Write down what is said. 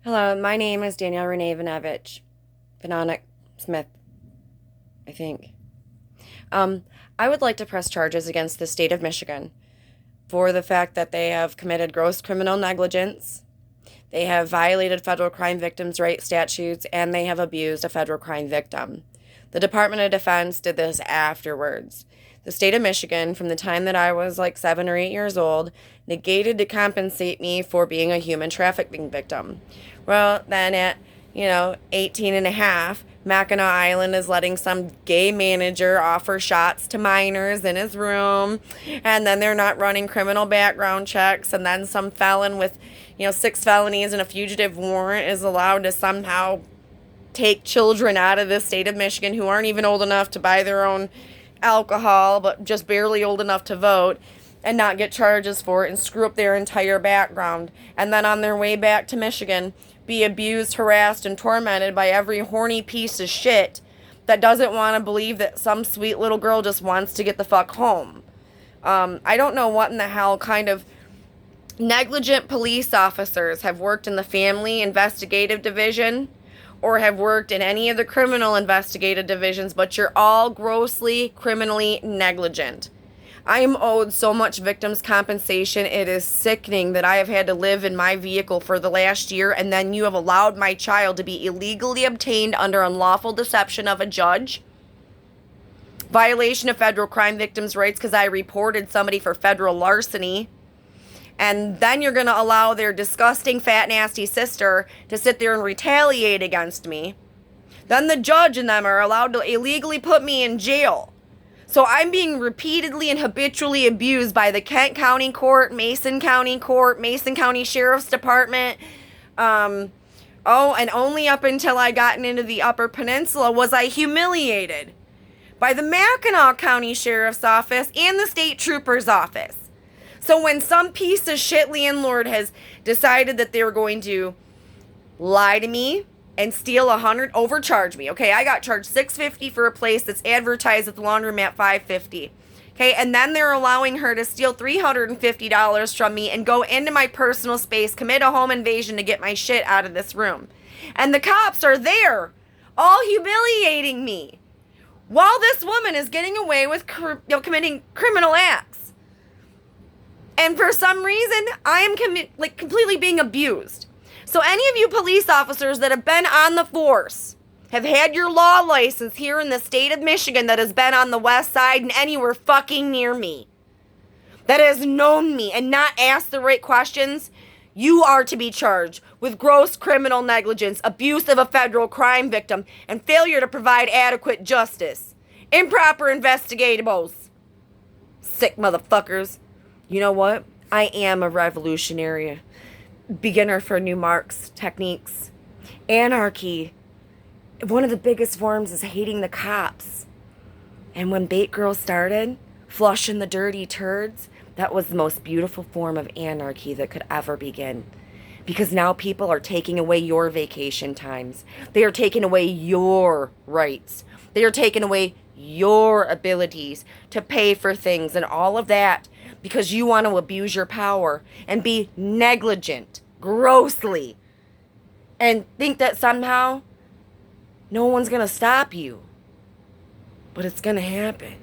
Hello, my name is Danielle Renee Vanonic Smith, I think. Um, I would like to press charges against the state of Michigan for the fact that they have committed gross criminal negligence, they have violated federal crime victims' rights statutes, and they have abused a federal crime victim. The Department of Defense did this afterwards. The state of Michigan, from the time that I was like 7 or 8 years old, negated to compensate me for being a human trafficking victim. Well, then at, 18 and a half, Mackinac Island is letting some gay manager offer shots to minors in his room, and then they're not running criminal background checks, and then some felon with, 6 felonies and a fugitive warrant is allowed to somehow take children out of the state of Michigan who aren't even old enough to buy their own alcohol, but just barely old enough to vote, and not get charges for it and screw up their entire background. And then on their way back to Michigan, be abused, harassed, and tormented by every horny piece of shit that doesn't want to believe that some sweet little girl just wants to get the fuck home. I don't know what in the hell kind of negligent police officers have worked in the Family Investigative Division or have worked in any of the criminal investigative divisions, but you're all grossly criminally negligent. I am owed so much victims' compensation. It is sickening that I have had to live in my vehicle for the last year, and then you have allowed my child to be illegally obtained under unlawful deception of a judge. Violation of federal crime victims' rights because I reported somebody for federal larceny. And then you're going to allow their disgusting, fat, nasty sister to sit there and retaliate against me. Then the judge and them are allowed to illegally put me in jail. So I'm being repeatedly and habitually abused by the Kent County Court, Mason County Court, Mason County Sheriff's Department. And only up until I gotten into the Upper Peninsula was I humiliated by the Mackinac County Sheriff's Office and the State Trooper's Office. So when some piece of shit landlord has decided that they're going to lie to me and steal overcharge me. Okay, I got charged $650 for a place that's advertised at the laundromat $550. Okay, and then they're allowing her to steal $350 from me and go into my personal space, commit a home invasion to get my shit out of this room. And the cops are there, all humiliating me, while this woman is getting away with committing criminal acts. And for some reason, I am completely being abused. So any of you police officers that have been on the force, have had your law license here in the state of Michigan that has been on the west side and anywhere fucking near me, that has known me and not asked the right questions, you are to be charged with gross criminal negligence, abuse of a federal crime victim, and failure to provide adequate justice. Improper investigations. Sick motherfuckers. You know what? I am a revolutionary. Beginner for new marks, techniques. Anarchy. One of the biggest forms is hating the cops. And when Bait Girl started, flushing the dirty turds, that was the most beautiful form of anarchy that could ever begin. Because now people are taking away your vacation times. They are taking away your rights. They are taking away your abilities to pay for things and all of that because you want to abuse your power and be negligent, grossly, and think that somehow no one's going to stop you. But it's going to happen.